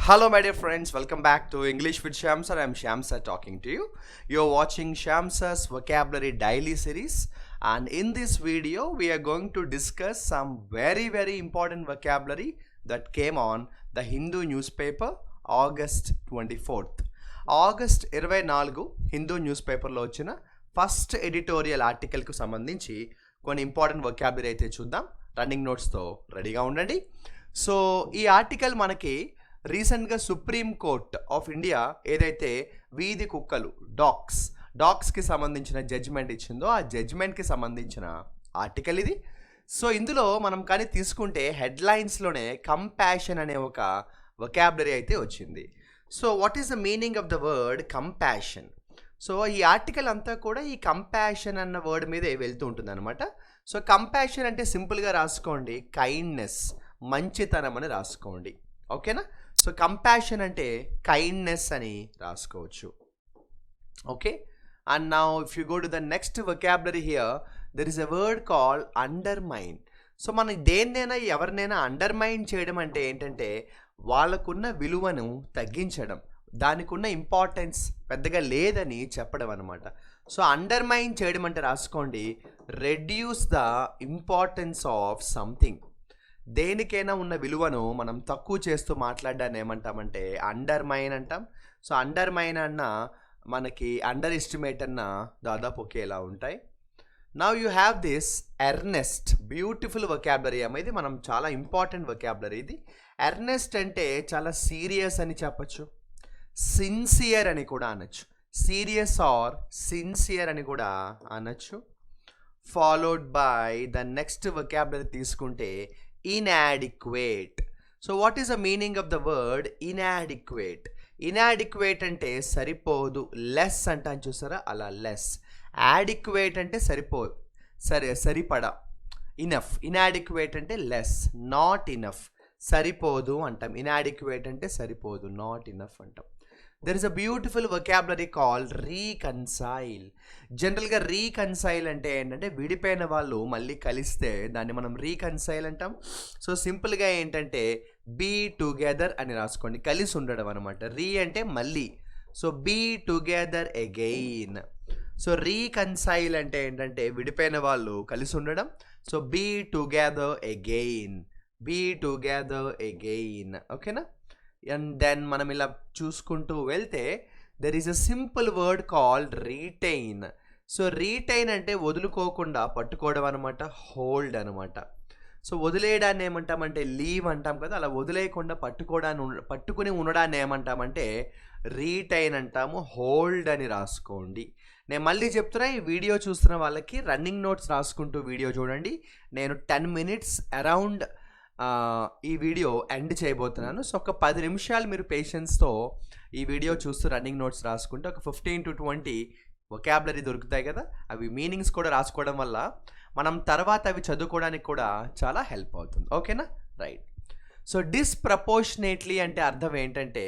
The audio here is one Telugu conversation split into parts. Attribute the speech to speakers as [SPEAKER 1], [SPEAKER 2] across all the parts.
[SPEAKER 1] Hello, my dear friends. Welcome back to English with Shyam sir. I'm Shyam sir talking to you. You're watching Shyam sir's Vocabulary Daily Series, and in this video, we are going to discuss some very important vocabulary that came on the Hindu newspaper August 24th. August 24 Hindu news పేపర్లో వచ్చిన ఫస్ట్ ఎడిటోరియల్ ఆర్టికల్కు సంబంధించి కొన్ని ఇంపార్టెంట్ వొకాబులరీ అయితే చూద్దాం. రన్నింగ్ నోట్స్తో రెడీగా ఉండండి. సో ఈ ఆర్టికల్ మనకి రీసెంట్గా సుప్రీం కోర్ట్ ఆఫ్ ఇండియా ఏదైతే వీధి కుక్కలు డాగ్స్కి సంబంధించిన జడ్జిమెంట్ ఇచ్చిందో ఆ జడ్జిమెంట్కి సంబంధించిన ఆర్టికల్ ఇది. సో ఇందులో మనం కానీ తీసుకుంటే హెడ్లైన్స్లోనే కంపాషన్ అనే ఒక వొకాబులరీ అయితే వచ్చింది. So what is the meaning of the word compassion? So ఈ ఆర్టికల్ అంతా కూడా ఈ కంపాషన్ అన్న వర్డ్ మీదే వెళ్తూ ఉంటుంది అనమాట. సో కంపాషన్ అంటే సింపుల్గా రాసుకోండి, కైండ్నెస్, మంచితనం అని రాసుకోండి. ఓకేనా? సో కంపాషన్ అంటే కైండ్నెస్ అని రాసుకోవచ్చు. Okay, and now if you go to the next vocabulary here, there is a word call undermine. So మనం దేన్నైనా ఎవరినైనా అండర్మైన్ చేయడం అంటే ఏంటంటే వాళ్ళకున్న విలువను తగ్గించడం, దానికి ఉన్న ఇంపార్టెన్స్ పెద్దగా లేదని చెప్పడం అనమాట. సో అండర్మైన్ చేయడం అంటే రాసుకోండి, reduce the importance of something. దేనికైనా ఉన్న విలువను మనం తక్కువ చేస్తూ మాట్లాడడాన్ని ఏమంటామంటే అండర్మైన్ అంటాం. సో అండర్మైన్ అన్న మనకి అండర్ ఎస్టిమేట్ అన్న దాదాపు ఒకేలా ఉంటాయి. Now you have this earnest, beautiful vocabulary అమ్మ. ఇది మనం చాలా ఇంపార్టెంట్ వొకాబులరీ ఇది. ఎర్నెస్ట్ అంటే చాలా సీరియస్ అని చెప్పచ్చు, సిన్సియర్ అని కూడా అనొచ్చు, సీరియస్ ఆర్ సిన్సియర్ అని కూడా అనొచ్చు. Followed by the next vocabulary తీసుకుంటే inadequate. So what is the meaning of the word inadequate? inadequate అంటే సరిపోదు, లెస్ అంటాను చూసారా, అలా లెస్. adequate అంటే సరిపోదు, సరిపడా, ఇనఫ్. inadequate అంటే లెస్, నాట్ ఇనఫ్, సరిపోదు అంటాం. inadequate అంటే సరిపోదు, నాట్ ఇనఫ్ అంటాం. There is a beautiful vocabulary called reconcile. జనరల్గా రీకన్సైల్ అంటే ఏంటంటే విడిపోయిన వాళ్ళు మళ్ళీ కలిస్తే దాన్ని మనం రీకన్సైల్ అంటాం. సో సింపుల్గా ఏంటంటే బీ టుగెదర్ అని రాసుకోండి, కలిసి ఉండడం అనమాట. రీ అంటే మళ్ళీ, so be together again. So reconcile అంటే ఏంటంటే విడిపోయిన వాళ్ళు కలిసి ఉండడం. So be together again, be together again. ఓకేనా? అండ్ దెన్ మనం ఇలా చూసుకుంటూ వెళ్తే there is a simple word called retain. So retain అంటే వదులుకోకుండా పట్టుకోవడం అనమాట, హోల్డ్ అనమాట. సో వదిలేయడాన్ని ఏమంటామంటే లీవ్ అంటాం కదా, అలా వదిలేయకుండా పట్టుకుని ఉండడాన్ని ఏమంటామంటే రీటైన్ అంటాము. హోల్డ్ అని రాసుకోండి. నేను మళ్ళీ చెప్తున్నా, ఈ వీడియో చూస్తున్న వాళ్ళకి రన్నింగ్ నోట్స్ రాసుకుంటూ వీడియో చూడండి. నేను 10 minutes అరౌండ్ ఈ వీడియో ఎండ్ చేయబోతున్నాను. సో ఒక 10 నిమిషాలు మీరు పేషెన్స్తో ఈ వీడియో చూస్తూ రన్నింగ్ నోట్స్ రాసుకుంటే ఒక 15 to 20 వొకాబులరీ దొరుకుతాయి కదా, అవి మీనింగ్స్ కూడా రాసుకోవడం వల్ల మనం తర్వాత అవి చదువుకోవడానికి కూడా చాలా హెల్ప్ అవుతుంది. ఓకేనా? రైట్. సో డిస్ప్రపోర్షనేట్లీ అంటే అర్థం ఏంటంటే,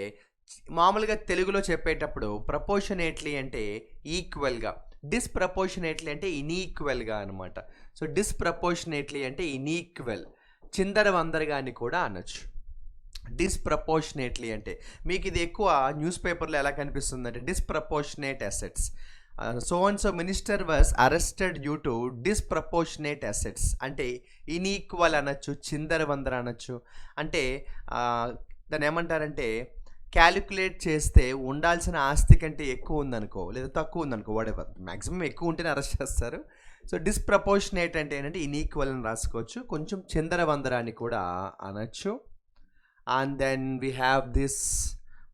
[SPEAKER 1] మామూలుగా తెలుగులో చెప్పేటప్పుడు ప్రపోర్షనేట్లీ అంటే ఈక్వల్గా, డిస్ప్రపోర్షనేట్లీ అంటే ఇన్ఈక్వల్గా అనమాట. సో డిస్ప్రపోర్షనేట్లీ అంటే ఇన్ఈక్వల్, చిందరవందరగా అని కూడా అనొచ్చు. డిస్ప్రపోర్షనేట్లీ అంటే మీకు ఇది ఎక్కువ న్యూస్ పేపర్లో ఎలా కనిపిస్తుందంటే disproportionate assets. So and so minister was arrested due to disproportionate assets అంటే ఇన్ఈక్వల్ అనొచ్చు, చిందరవందర అనొచ్చు. అంటే దాన్ని ఏమంటారంటే క్యాలిక్యులేట్ చేస్తే ఉండాల్సిన ఆస్తి కంటే ఎక్కువ ఉందనుకో, లేదా తక్కువ ఉందనుకో, వాడెవర్, మ్యాక్సిమం ఎక్కువ ఉంటేనే అరెస్ట్ చేస్తారు. సో డిస్ప్రపోర్షనేట్ అంటే ఏంటంటే ఇన్ఈక్వల్ అని రాసుకోవచ్చు, కొంచెం చిందరవందర అని కూడా అనొచ్చు. And then we have this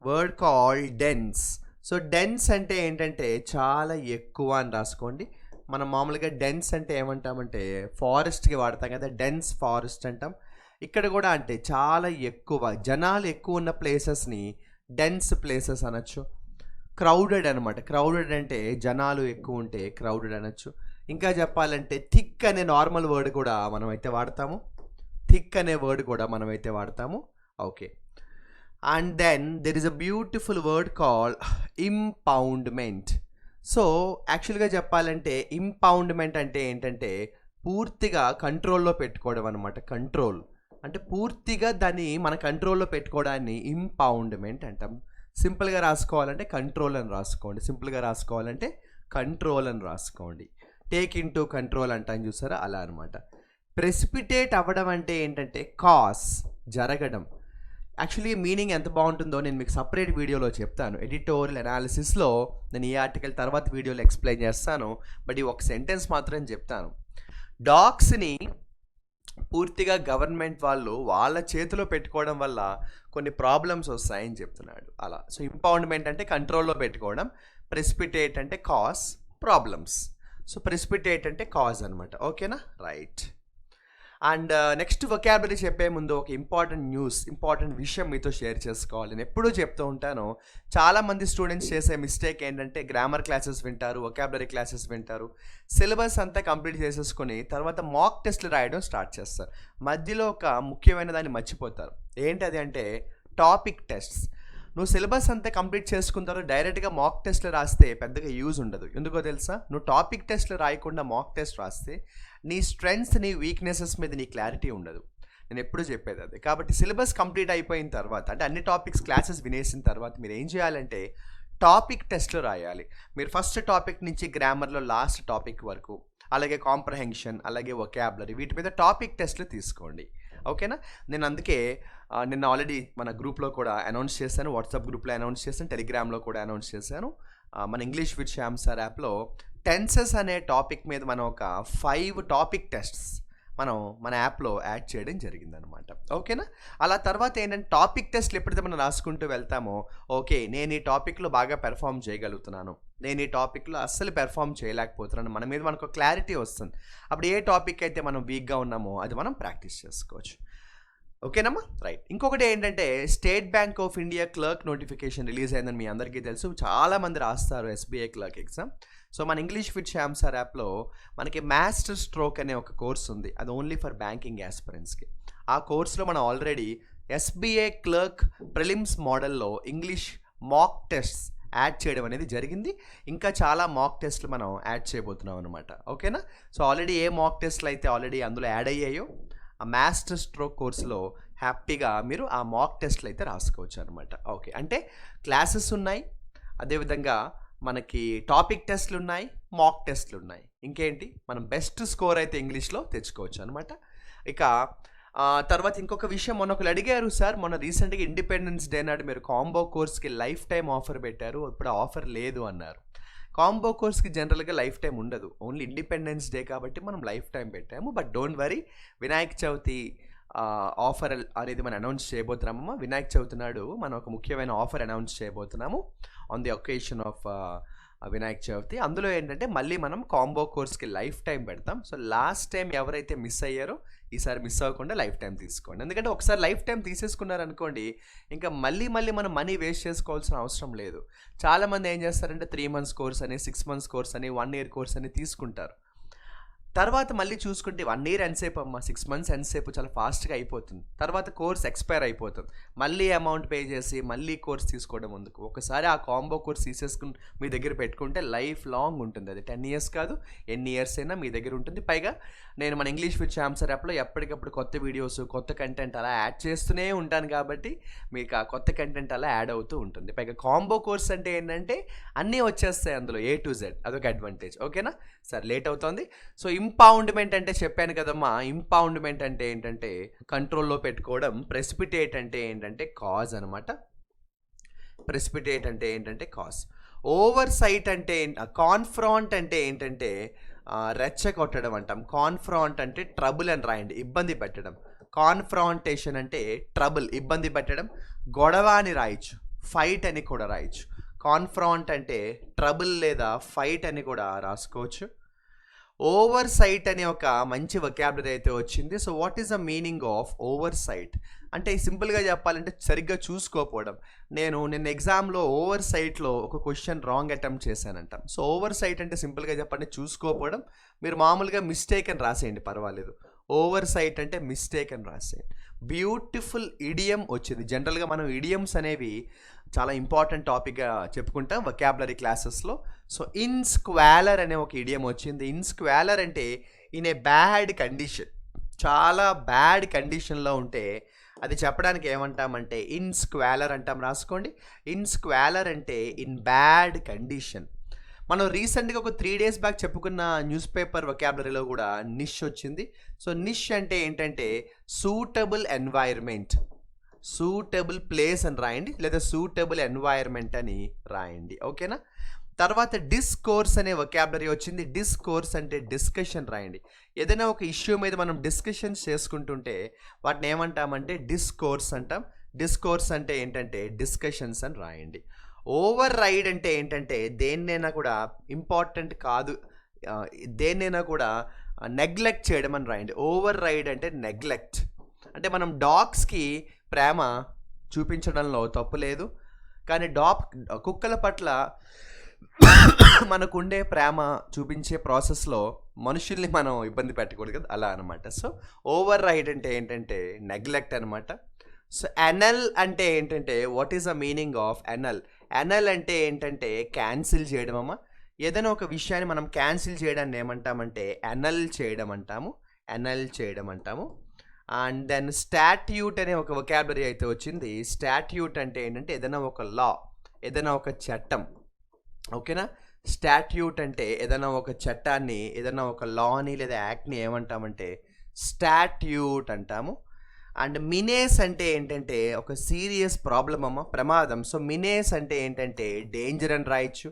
[SPEAKER 1] word called dense. So dense అంటే ఏంటంటే చాలా ఎక్కువ అని రాసుకోండి. మనం మామూలుగా డెన్స్ అంటే ఏమంటామంటే ఫారెస్ట్కి వాడతాం కదా, డెన్స్ ఫారెస్ట్ అంటాం. ఇక్కడ కూడా అంటే చాలా ఎక్కువ, జనాలు ఎక్కువ ఉన్న ప్లేసెస్ని డెన్స్ ప్లేసెస్ అనొచ్చు. క్రౌడెడ్ అనమాట, క్రౌడెడ్ అంటే జనాలు ఎక్కువ ఉంటే క్రౌడెడ్ అనొచ్చు. ఇంకా చెప్పాలంటే థిక్ అనే నార్మల్ వర్డ్ కూడా మనమైతే వాడతాము, థిక్ అనే వర్డ్ కూడా మనమైతే వాడతాము. Okay, and then there is a beautiful word called impoundment. So యాక్చువల్గా చెప్పాలంటే ఇంపౌండ్మెంట్ అంటే ఏంటంటే పూర్తిగా కంట్రోల్లో పెట్టుకోవడం అనమాట. కంట్రోల్ అంటే పూర్తిగా దాన్ని మన కంట్రోల్లో పెట్టుకోవడాన్ని ఇంపౌండ్మెంట్ అంటాం. సింపుల్గా రాసుకోవాలంటే కంట్రోల్ అని రాసుకోండి. సింపుల్గా రాసుకోవాలంటే కంట్రోల్ అని రాసుకోండి. టేక్ ఇన్ టు కంట్రోల్ అంటాం చూసారా, అలా అనమాట. ప్రెసిపిటేట్ అవ్వడం అంటే ఏంటంటే కాస్, జరగడం. యాక్చువల్లీ మీనింగ్ ఎంత బాగుంటుందో నేను మీకు సపరేట్ వీడియోలో చెప్తాను. ఎడిటోరియల్ అనాలిసిస్లో నేను ఈ ఆర్టికల్ తర్వాత వీడియోలో ఎక్స్ప్లెయిన్ చేస్తాను. బట్ ఈ ఒక సెంటెన్స్ మాత్రం చెప్తాను. డాగ్స్ని పూర్తిగా గవర్నమెంట్ వాళ్ళు వాళ్ళ చేతిలో పెట్టుకోవడం వల్ల కొన్ని ప్రాబ్లమ్స్ వస్తాయని చెప్తున్నాడు అలా. సో ఇంపౌండ్మెంట్ అంటే కంట్రోల్లో పెట్టుకోవడం, ప్రెసిపిటేట్ అంటే కాస్, ప్రాబ్లమ్స్. సో ప్రెసిపిటేట్ అంటే కాజ్ అనమాట. ఓకేనా, రైట్. అండ్ నెక్స్ట్ వొకాబులరీ చెప్పే ముందు ఒక ఇంపార్టెంట్ విషయం మీతో షేర్ చేసుకోవాలి. నేను ఎప్పుడూ చెప్తూ ఉంటాను, చాలామంది స్టూడెంట్స్ చేసే మిస్టేక్ ఏంటంటే గ్రామర్ క్లాసెస్ వింటారు, వొకాబులరీ క్లాసెస్ వింటారు, సిలబస్ అంతా కంప్లీట్ చేసేసుకొని తర్వాత మాక్ టెస్ట్లు రాయడం స్టార్ట్ చేస్తారు. మధ్యలో ఒక ముఖ్యమైన దాన్ని మర్చిపోతారు. ఏంటది అంటే టాపిక్ టెస్ట్స్. నువ్వు సిలబస్ అంతా కంప్లీట్ చేసుకున్న తర్వాత డైరెక్ట్గా మాక్ టెస్ట్లు రాస్తే పెద్దగా యూజ్ ఉండదు. ఎందుకో తెలుసా? నువ్వు టాపిక్ టెస్ట్లు రాయకుండా మాక్ టెస్ట్ రాస్తే నీ స్ట్రెంగ్స్, నీ వీక్నెసెస్ మీద నీ క్లారిటీ ఉండదు. నేను ఎప్పుడు చెప్పేది అదే. కాబట్టి సిలబస్ కంప్లీట్ అయిపోయిన తర్వాత, అంటే అన్ని టాపిక్స్ క్లాసెస్ వినేసిన తర్వాత మీరు ఏం చేయాలంటే టాపిక్ టెస్ట్లు రాయాలి. మీరు ఫస్ట్ టాపిక్ నుంచి గ్రామర్లో లాస్ట్ టాపిక్ వరకు, అలాగే కాంప్రహెన్షన్, అలాగే వొకాబులరీ, వీటి మీద టాపిక్ టెస్ట్లు తీసుకోండి. ఓకేనా? నేను అందుకే నిన్న ఆల్రెడీ మన గ్రూప్లో కూడా అనౌన్స్ చేశాను, వాట్సాప్ గ్రూప్లో అనౌన్స్ చేశాను, టెలిగ్రామ్లో కూడా అనౌన్స్ చేశాను. మన ఇంగ్లీష్ విత్ శ్యామ్ సార్ యాప్లో టెన్సెస్ అనే టాపిక్ మీద మనం ఒక 5 టాపిక్ టెస్ట్స్ మనం మన యాప్లో యాడ్ చేయడం జరిగిందనమాట. ఓకేనా? అలా తర్వాత ఏంటంటే టాపిక్ టెస్ట్లు ఎప్పుడైతే మనం రాసుకుంటూ వెళ్తామో, ఓకే నేను ఈ టాపిక్లో బాగా పెర్ఫామ్ చేయగలుగుతున్నాను, నేను ఈ టాపిక్లో అస్సలు పెర్ఫామ్ చేయలేకపోతున్నాను, మన మీద మనకు క్లారిటీ వస్తుంది. అప్పుడు ఏ టాపిక్ అయితే మనం వీక్గా ఉన్నామో అది మనం ప్రాక్టీస్ చేసుకోవచ్చు. ఓకేనమ్మా, రైట్. ఇంకొకటి ఏంటంటే state bank of India clerk notification release అయిందని మీ అందరికీ తెలుసు. చాలామంది రాస్తారు ఎస్బీఐ క్లర్క్ ఎగ్జామ్. సో మన ఇంగ్లీష్ విత్ శ్యామ్ సార్ యాప్లో మనకి మాస్టర్ స్ట్రోక్ అనే ఒక కోర్స్ ఉంది. అది ఓన్లీ ఫర్ బ్యాంకింగ్ యాస్పిరెంట్స్కి. ఆ కోర్సులో మనం ఆల్రెడీ ఎస్బీఐ క్లర్క్ ప్రిలిమ్స్ మోడల్లో ఇంగ్లీష్ మాక్ టెస్ట్స్ యాడ్ చేయడం అనేది జరిగింది. ఇంకా చాలా మాక్ టెస్ట్లు మనం యాడ్ చేయబోతున్నాం అనమాట. ఓకేనా? సో ఆల్రెడీ ఏ మాక్ టెస్ట్లు అయితే ఆల్రెడీ అందులో యాడ్ అయ్యాయో ఆ మాస్టర్ స్ట్రోక్ కోర్సులో హ్యాపీగా మీరు ఆ మాక్ టెస్ట్లు అయితే రాసుకోవచ్చు అనమాట. ఓకే, అంటే క్లాసెస్ ఉన్నాయి, అదేవిధంగా మనకి టాపిక్ టెస్ట్లు ఉన్నాయి, మాక్ టెస్ట్లు ఉన్నాయి. ఇంకేంటి, మనం బెస్ట్ స్కోర్ అయితే ఇంగ్లీష్లో తెచ్చుకోవచ్చు అనమాట. ఇక తర్వాత ఇంకొక విషయం, మొన్న ఒకరు అడిగారు, సార్ మొన్న రీసెంట్గా ఇండిపెండెన్స్ డే నాడు మీరు కాంబో కోర్స్కి లైఫ్ టైం ఆఫర్ పెట్టారు, ఇప్పుడు ఆఫర్ లేదు అన్నారు. కాంబో కోర్స్కి జనరల్గా లైఫ్ టైం ఉండదు, ఓన్లీ ఇండిపెండెన్స్ డే కాబట్టి మనం లైఫ్ టైం పెట్టాము. But don't worry, Vinayaka Chavithi offer అనేది మనం అనౌన్స్ చేయబోతున్నామమ్మా. వినాయక చవితి నాడు మనం ఒక ముఖ్యమైన ఆఫర్ అనౌన్స్ చేయబోతున్నాము on the occasion of Vinayaka Chavithi. అందులో ఏంటంటే మళ్ళీ మనం కాంబో కోర్స్కి లైఫ్ టైం పెడతాం. సో లాస్ట్ టైం ఎవరైతే మిస్ అయ్యారో ఈసారి మిస్ అవ్వకుండా లైఫ్ టైం తీసుకోండి. ఎందుకంటే ఒకసారి లైఫ్ టైం తీసేసుకున్నారనుకోండి, ఇంకా మళ్ళీ మనం మనీ వేస్ట్ చేసుకోవాల్సిన అవసరం లేదు. చాలామంది ఏం చేస్తారంటే 3 months కోర్స్ అని, 6 months కోర్స్ అని, 1 year కోర్స్ అని తీసుకుంటారు. తర్వాత మళ్ళీ చూసుకుంటే 1 year ఎంతసేపు అమ్మా, 6 months ఎంతసేపు, చాలా ఫాస్ట్గా అయిపోతుంది. తర్వాత కోర్స్ ఎక్స్పైర్ అయిపోతుంది, మళ్ళీ అమౌంట్ పే చేసి మళ్ళీ కోర్స్ తీసుకోవడం ముందుకు. ఒకసారి ఆ కాంబో కోర్స్ తీసేసుకుని మీ దగ్గర పెట్టుకుంటే లైఫ్ లాంగ్ ఉంటుంది. అది 10 years కాదు, ఎన్ని ఇయర్స్ అయినా మీ దగ్గర ఉంటుంది. పైగా నేను మన ఇంగ్లీష్ విత్ శ్యామ్ సార్ యాప్లో ఎప్పటికప్పుడు కొత్త వీడియోస్, కొత్త కంటెంట్ అలా యాడ్ చేస్తూనే ఉంటాను కాబట్టి మీకు ఆ కొత్త కంటెంట్ అలా యాడ్ అవుతూ ఉంటుంది. పైగా కాంబో కోర్స్ అంటే ఏంటంటే అన్నీ వచ్చేస్తాయి అందులో, A to Z. అదొక అడ్వాంటేజ్. ఓకేనా? సరే, లేట్ అవుతుంది. సో ఇంపౌండ్మెంట్ అంటే చెప్పాను కదమ్మా, ఇంపౌండ్మెంట్ అంటే ఏంటంటే కంట్రోల్లో పెట్టుకోవడం. ప్రెసిపిటేట్ అంటే ఏంటంటే కాజ్ అనమాట. ప్రెసిపిటేట్ అంటే ఏంటంటే కాజ్. ఓవర్ సైట్ అంటే, కాన్ఫ్రాంట్ అంటే ఏంటంటే రెచ్చగొట్టడం అంటాం. కాన్ఫ్రాంట్ అంటే ట్రబుల్ అని రాయండి, ఇబ్బంది పెట్టడం. కాన్ఫ్రాంటేషన్ అంటే ట్రబుల్, ఇబ్బంది పెట్టడం. గొడవ అని రాయొచ్చు, ఫైట్ అని కూడా రాయొచ్చు. కాన్ఫ్రాంట్ అంటే ట్రబుల్ లేదా ఫైట్ అని కూడా రాసుకోవచ్చు. ఓవర్ సైట్ అనే ఒక మంచి వొకాబులరీ అయితే వచ్చింది. So what is the meaning of oversight అంటే సింపుల్గా చెప్పాలంటే సరిగ్గా చూసుకోకపోవడం. నేను నిన్న ఎగ్జామ్లో ఓవర్ సైట్లో ఒక క్వశ్చన్ రాంగ్ అటెంప్ట్ చేశానంట. సో ఓవర్ సైట్ అంటే సింపుల్గా చెప్పండి చూసుకోకపోవడం. మీరు మామూలుగా మిస్టేక్ అని రాసేయండి, పర్వాలేదు. ఓవర్ సైట్ అంటే మిస్టేక్ అని రాసేయండి. బ్యూటిఫుల్ ఇడియం వచ్చింది. జనరల్గా మనం ఇడియమ్స్ అనేవి చాలా ఇంపార్టెంట్ టాపిక్గా చెప్పుకుంటాం వొకాబులరీ క్లాసెస్లో. సో ఇన్స్క్వాలర్ అనే ఒక ఇడియం వచ్చింది. ఇన్స్క్వాలర్ అంటే ఇన్ ఏ బ్యాడ్ కండిషన్. చాలా బ్యాడ్ కండిషన్లో ఉంటే అది చెప్పడానికి ఏమంటామంటే ఇన్ స్క్వాలర్ అంటాం. రాసుకోండి, ఇన్ స్క్వాలర్ అంటే ఇన్ బ్యాడ్ కండిషన్. మనం రీసెంట్గా ఒక 3 days బ్యాక్ చెప్పుకున్న న్యూస్ పేపర్ వొకాబులరీలో కూడా నిష్ వచ్చింది. సో నిష్ అంటే ఏంటంటే సూటబుల్ ఎన్వైర్మెంట్, సూటబుల్ ప్లేస్ అని రాయండి, లేదా సూటబుల్ ఎన్వైర్మెంట్ అని రాయండి. ఓకేనా. తర్వాత డిస్కోర్స్ అనే వొకాబులరీ వచ్చింది. డిస్కోర్స్ అంటే డిస్కషన్ రాయండి. ఏదైనా ఒక ఇష్యూ మీద మనం డిస్కషన్స్ చేసుకుంటుంటే వాటిని ఏమంటామంటే డిస్కోర్స్ అంటాం. డిస్కోర్స్ అంటే ఏంటంటే డిస్కషన్స్ అని రాయండి. ఓవర్ రైడ్ అంటే ఏంటంటే దేన్నైనా కూడా ఇంపార్టెంట్ కాదు, దేన్నైనా కూడా నెగ్లెక్ట్ చేయడం అని రాయండి. ఓవర్ రైడ్ అంటే నెగ్లెక్ట్. అంటే మనం డాగ్స్కి ప్రేమ చూపించడంలో తప్పు లేదు, కానీ కుక్కల పట్ల మనకుండే ప్రేమ చూపించే ప్రాసెస్లో మనుషుల్ని మనం ఇబ్బంది పెట్టకూడదు కదా, అలా అనమాట. సో ఓవర్ రైడ్ అంటే ఏంటంటే నెగ్లెక్ట్ అనమాట. సో ఎనల్ అంటే ఏంటంటే what is the meaning of annul? Annul అంటే ఏంటంటే క్యాన్సిల్ చేయడం అమ్మ. ఏదైనా ఒక విషయాన్ని మనం క్యాన్సిల్ చేయడాన్ని ఏమంటామంటే ఎనల్ చేయడం అంటాము, ఎనల్ చేయడం అంటాము. అండ్ దెన్ స్టాట్యూట్ అనే ఒక వొకాబులరీ అయితే వచ్చింది. స్టాట్యూట్ అంటే ఏంటంటే ఏదైనా ఒక లా, ఏదైనా ఒక చట్టం. ఓకేనా. స్టాట్యూట్ అంటే ఏదైనా ఒక చట్టాన్ని, ఏదైనా ఒక లాని లేదా యాక్ట్ని ఏమంటామంటే స్టాట్యూట్ అంటాము. అండ్ మినేస్ అంటే ఏంటంటే ఒక సీరియస్ ప్రాబ్లం అమ్మ, ప్రమాదం. సో మినేస్ అంటే ఏంటంటే డేంజర్ అని రాయొచ్చు,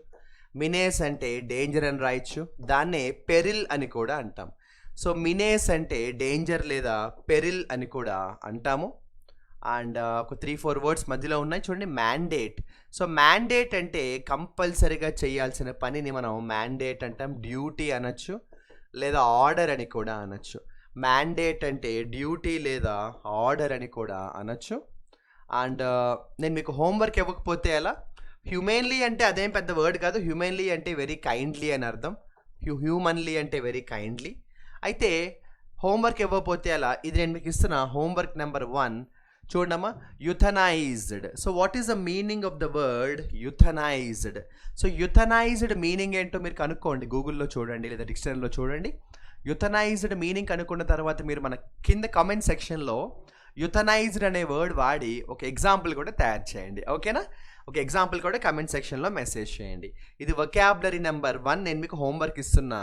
[SPEAKER 1] మినేస్ అంటే డేంజర్ అని రాయొచ్చు. దాన్నే పెరిల్ అని కూడా అంటాం. సో మినేస్ అంటే డేంజర్ లేదా పెరిల్ అని కూడా అంటాము. అండ్ ఒక 3-4 వర్డ్స్ మధ్యలో ఉన్నాయి చూడండి. మ్యాండేట్. సో మ్యాండేట్ అంటే కంపల్సరీగా చేయాల్సిన పనిని మనం మ్యాండేట్ అంటాం. డ్యూటీ అనొచ్చు, లేదా ఆర్డర్ అని కూడా అనొచ్చు. మ్యాండేట్ అంటే డ్యూటీ లేదా ఆర్డర్ అని కూడా అనొచ్చు. అండ్ నేను మీకు హోంవర్క్ ఇవ్వకపోతే ఎలా? హ్యూమెన్లీ అంటే అదేం పెద్ద వర్డ్ కాదు. హ్యూమెన్లీ అంటే వెరీ కైండ్లీ అని అర్థం. హ్యూమన్లీ అంటే వెరీ కైండ్లీ. అయితే హోంవర్క్ ఇవ్వకపోతే ఎలా? ఇది నేను మీకు ఇస్తున్న హోంవర్క్ నెంబర్ 1 చూడమ్మా. Euthanized. So what is the meaning of the word euthanized? So euthanized meaning ఏంటో మీరు కనుక్కోండి, గూగుల్లో చూడండి లేదా డిక్షనరీలో చూడండి. యుథనైజ్డ్ మీనింగ్ కనుక్కున్న తర్వాత మీరు మన కింద కామెంట్ సెక్షన్లో యుథనైజ్డ్ అనే వర్డ్ వాడి ఒక ఎగ్జాంపుల్ కూడా తయారు చేయండి. ఓకేనా. ఒక ఎగ్జాంపుల్ కూడా కామెంట్ సెక్షన్లో మెసేజ్ చేయండి. ఇది వొకాబులరీ నెంబర్ 1, నేను మీకు హోంవర్క్ ఇస్తున్న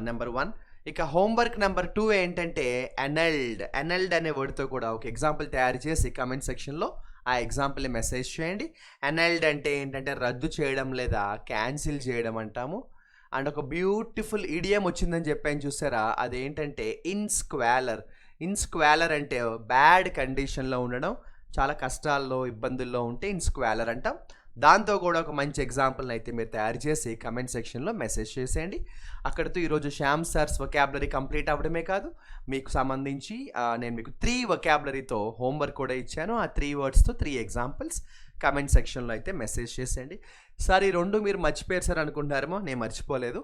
[SPEAKER 1] నెంబర్ 1. ఇక హోంవర్క్ నెంబర్ 2 ఏంటంటే ఎనల్డ్. ఎనల్డ్ అనే వర్డ్తో కూడా ఒక ఎగ్జాంపుల్ తయారు చేసి కామెంట్ సెక్షన్లో ఆ ఎగ్జాంపుల్ని మెసేజ్ చేయండి. ఎనల్డ్ అంటే ఏంటంటే రద్దు చేయడం లేదా క్యాన్సిల్ చేయడం అంటాము. అండ్ ఒక బ్యూటిఫుల్ ఇడియం వచ్చిందని చెప్పాను చూసారా, అదేంటంటే ఇన్ స్క్వాలర్. ఇన్ స్క్వాలర్ అంటే బ్యాడ్ కండిషన్లో ఉండడం, చాలా కష్టాల్లో ఇబ్బందుల్లో ఉంటే ఇన్ స్క్వాలర్ అంటాం. దాంతో కూడా ఒక మంచి ఎగ్జాంపుల్ని అయితే మీరు తయారు చేసి కమెంట్ సెక్షన్లో మెసేజ్ చేసేయండి. అక్కడితో ఈరోజు శ్యామ్ సార్స్ వొకాబులరీ కంప్లీట్ అవ్వడమే కాదు, మీకు సంబంధించి నేను మీకు 3 వొకాబులరీతో హోంవర్క్ కూడా ఇచ్చాను. ఆ 3 వర్డ్స్తో 3 ఎగ్జాంపుల్స్ కమెంట్ సెక్షన్లో అయితే మెసేజ్ చేసేయండి. సార్ ఈ 2 మీరు మర్చిపోయారు సార్ అనుకుంటారేమో, నేను మర్చిపోలేదు.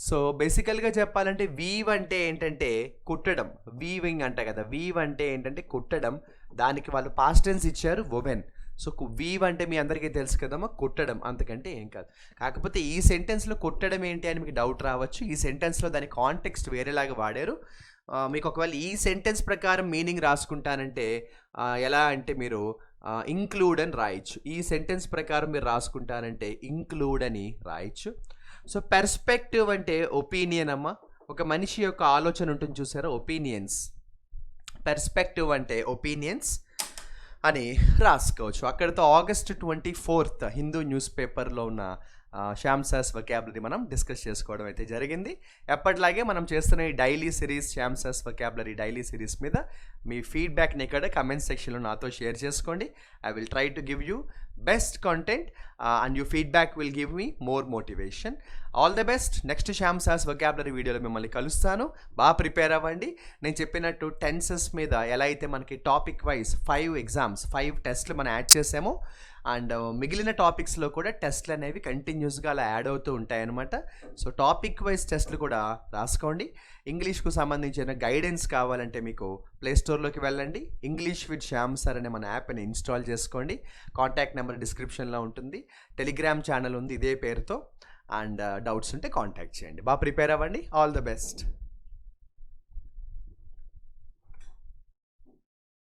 [SPEAKER 1] సో బేసికల్గా చెప్పాలంటే వీవ్ అంటే ఏంటంటే కుట్టడం, వీవింగ్ అంట కదా. వీవ్ అంటే ఏంటంటే కుట్టడం, దానికి వాళ్ళు పాస్ట్ టెన్స్ ఇచ్చారు వొవెన్. సో వీవ్ అంటే మీ అందరికీ తెలుసు కదమ్మా, కుట్టడం, అంతకంటే ఏం కాదు. కాకపోతే ఈ సెంటెన్స్లో కుట్టడం ఏంటి అని మీకు డౌట్ రావచ్చు. ఈ సెంటెన్స్లో దాని కాంటెక్స్ట్ వేరేలాగా వాడారు. మీకు ఒకవేళ ఈ సెంటెన్స్ ప్రకారం మీనింగ్ రాసుకుంటానంటే ఎలా అంటే మీరు ఇంక్లూడ్ అని రాయొచ్చు. ఈ సెంటెన్స్ ప్రకారం మీరు రాసుకుంటానంటే ఇంక్లూడ్ అని రాయొచ్చు. సో పెర్స్పెక్టివ్ అంటే ఒపీనియన్ అమ్మ. ఒక మనిషి యొక్క ఆలోచన ఉంటుంది చూసారా, ఒపీనియన్స్. పెర్స్పెక్టివ్ అంటే ఒపీనియన్స్ అని రాసుకోవచ్చు. అక్కడితో August 24 హిందూ న్యూస్ పేపర్లో ఉన్న శ్యామ్ సార్స్ వొకాబులరీ మనం డిస్కస్ చేసుకోవడం అయితే జరిగింది. ఎప్పటిలాగే మనం చేస్తున్న ఈ daily series, Shyam sir's vocabulary daily series మీద మీ ఫీడ్బ్యాక్ని ఇక్కడ కమెంట్ సెక్షన్లో నాతో షేర్ చేసుకోండి. I will try to give you best content and you feedback will give me more motivation. All the best. Next Shyam sir's vocabulary వీడియోలో మిమ్మల్ని కలుస్తాను. బాగా ప్రిపేర్ అవ్వండి. నేను చెప్పినట్టు టెన్సెస్ మీద ఎలా అయితే మనకి టాపిక్ వైజ్ 5 ఎగ్జామ్స్, 5 టెస్ట్లు మనం యాడ్ చేసామో, అండ్ మిగిలిన టాపిక్స్లో కూడా టెస్ట్లు అనేవి కంటిన్యూస్గా అలా యాడ్ అవుతూ ఉంటాయన్నమాట. సో టాపిక్ వైజ్ టెస్ట్లు కూడా రాసుకోండి. ఇంగ్లీష్కు సంబంధించిన గైడెన్స్ కావాలంటే మీకు ప్లేస్టోర్లోకి వెళ్ళండి. ఇంగ్లీష్ విత్ శ్యామ్ సార్ అనే మన యాప్ని ఇన్స్టాల్ చేసుకోండి. కాంటాక్ట్ నెంబర్ డిస్క్రిప్షన్లో ఉంటుంది. టెలిగ్రామ్ ఛానల్ ఉంది ఇదే పేరుతో. అండ్ డౌట్స్ ఉంటే కాంటాక్ట్ చేయండి. బాగా ప్రిపేర్ అవ్వండి. All the best.